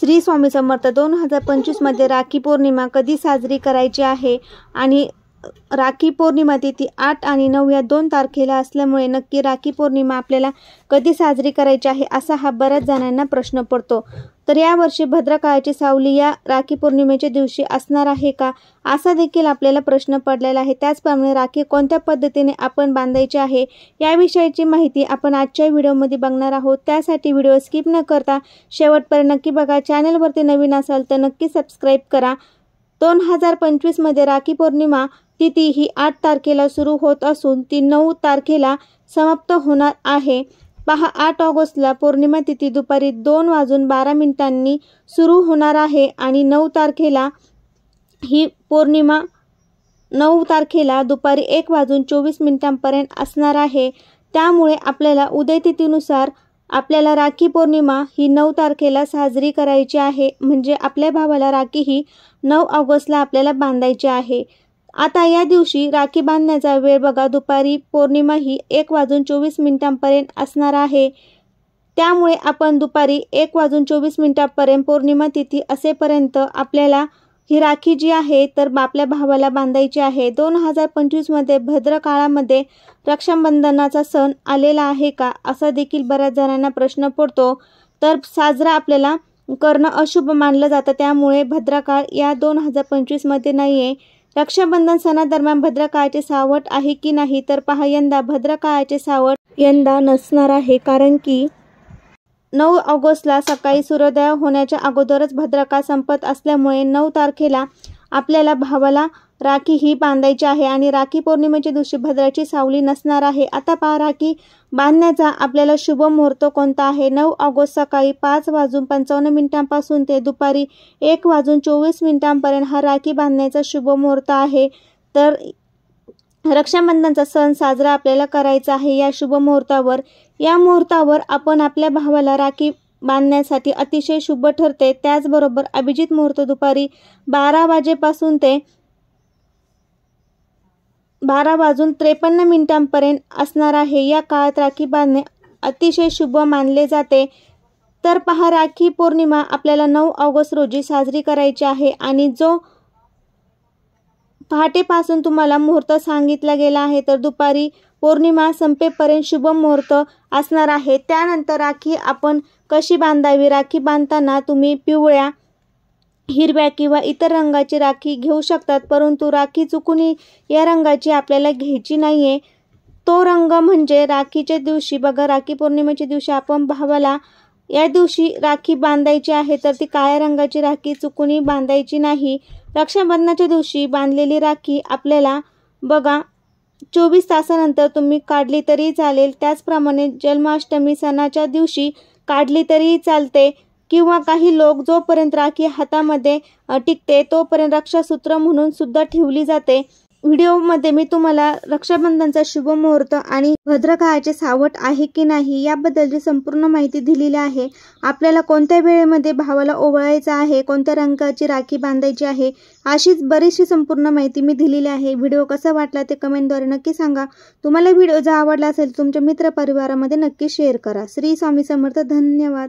श्री स्वामी समर्थ 2025 मध्ये राखी पौर्णिमा कधी साजरी करायची आहे आणि राखी पौर्णिमा तिथी 8 आणि 9 या 2 तारखेला असल्यामुळे नक्की राखी पौर्णिमा आपल्याला कधी साजरी करायची आहे असा हा बऱ्याच जणांना प्रश्न पडतो। तर यावर्षी भद्रकाळाची सावली या राखी पौर्णिमेच्या दिवशी असणार आहे का असा देखील आपल्याला प्रश्न पडलेला आहे। त्याचप्रमाणे राखी कोणत्या पद्धतीने आपण बांधायची आहे याविषयीची माहिती आपण आजच्या व्हिडिओमध्ये बघणार आहोत। त्यासाठी व्हिडिओ स्किप न करता शेवटपर्यंत नक्की बघा। चॅनलवरती नवीन असाल तर नक्की सबस्क्राइब करा। 2025 मध्ये राखी पौर्णिमा तिथी ही 8 तारखेला सुरू होत असून ती 9 तारखेला समाप्त होणार आहे। पहा 8 ऑगस्टला पौर्णिमा तिथी दुपारी 2:12 सुरू होणार आहे आणि 9 तारखेला ही पौर्णिमा 9 तारखेला दुपारी 1:24 असणार आहे। त्यामुळे आपल्याला उदय तिथीनुसार आपल्याला राखी पौर्णिमा ही 9 तारखेला साजरी करायची आहे। म्हणजे आपल्या भावाला राखी ही 9 ऑगस्टला आपल्याला बांधायची आहे। आता या दिवशी राखी बांधण्याचा वेळ बघा, दुपारी पौर्णिमा ही 1:24 असणार आहे। त्यामुळे आपण दुपारी 1:24 पौर्णिमा तिथी असेपर्यंत आपल्याला ही राखी जी आहे तर आपल्या भावाला बांधायची आहे। 2025 मध्ये भद्रकाळामध्ये रक्षाबंधनाचा सण आलेला आहे का असा देखील बऱ्याच जणांना प्रश्न पडतो। तर साजरा आपल्याला करणं अशुभ मानलं जातं, त्यामुळे भद्रकाळ या 2025 मध्ये नाहीये। रक्षाबंधन सणादरम्यान भद्रकाळाचे सावट आहे की नाही तर पहा, यंदा भद्रकाळाचे सावट यंदा नसणार आहे, कारण की 9 ऑगस्टला सकाळी सूर्योदय होण्याच्या अगोदरच भद्रकाळ संपत असल्यामुळे 9 तारखेला आपल्याला भावाला राखी ही बांधायची आहे आणि राखी पौर्णिमेच्या दिवशी भद्राची सावली नसणार आहे। आता पहा, राखी बांधण्याचा आपल्याला शुभ मुहूर्त कोणता आहे। 9 ऑगस्ट सकाळी 5:55 पासून ते दुपारी 1:24 हा राखी बांधण्याचा शुभ मुहूर्त आहे। तर रक्षाबंधनचा सण साजरा आपल्याला करायचा आहे या शुभ मुहूर्तावर। या मुहूर्तावर आपण आपल्या भावाला राखी बांधण्यासाठी अतिशय शुभ ठरते। त्याचबरोबर अभिजित मुहूर्त दुपारी 12 वाजेपासून ते 12:53 असणार आहे। या काळात राखी बांधणे अतिशय शुभ मानले जाते। तर पहा, राखी पौर्णिमा आपल्याला 9 ऑगस्ट रोजी साजरी करायची आहे आणि जो पहाटेपासून तुम्हाला मुहूर्त सांगितला गेला आहे तर दुपारी पौर्णिमा संपेपर्यंत शुभ मुहूर्त असणार आहे। त्यानंतर राखी आपण कशी बांधावी, राखी बांधताना तुम्ही पिवळ्या, हिरव्या किंवा इतर रंगाची राखी घेऊ शकतात, परंतु राखी चुकून या रंगाची आपल्याला घ्यायची नाहीये। तो रंग म्हणजे राखीच्या दिवशी बघा, राखी पौर्णिमेच्या दिवशी आपण भावाला या दिवशी राखी बांधायची आहे तर ती काळ्या रंगाची राखी चुकून बांधायची नाही। रक्षाबंधनाच्या दिवशी बांधलेली राखी आपल्याला बघा 24 तासानंतर तुम्ही काढली तरी चालेल। त्याचप्रमाणे जन्माष्टमी सणाच्या दिवशी काढली तरी चालते किंवा काही लोक जोपर्यंत राखी हातामध्ये टिकते तोपर्यंत रक्षासूत्र म्हणून सुद्धा ठेवली जाते। व्हिडिओमध्ये मी तुम्हाला रक्षाबंधनचा शुभ मुहूर्त आणि भद्रकाळाचे सावट आहे की नाही याबद्दलची संपूर्ण माहिती दिलेली आहे। आपल्याला कोणत्या वेळेमध्ये भावाला ओवाळायचं आहे, कोणत्या रंगाची राखी बांधायची आहे अशीच बरीचशी संपूर्ण माहिती मी दिलेली आहे। व्हिडिओ कसा वाटला ते कमेंटद्वारे नक्की सांगा। तुम्हाला व्हिडिओ जर आवडला असेल तुमच्या मित्रपरिवारामध्ये नक्की शेअर करा। श्री स्वामी समर्थ। धन्यवाद।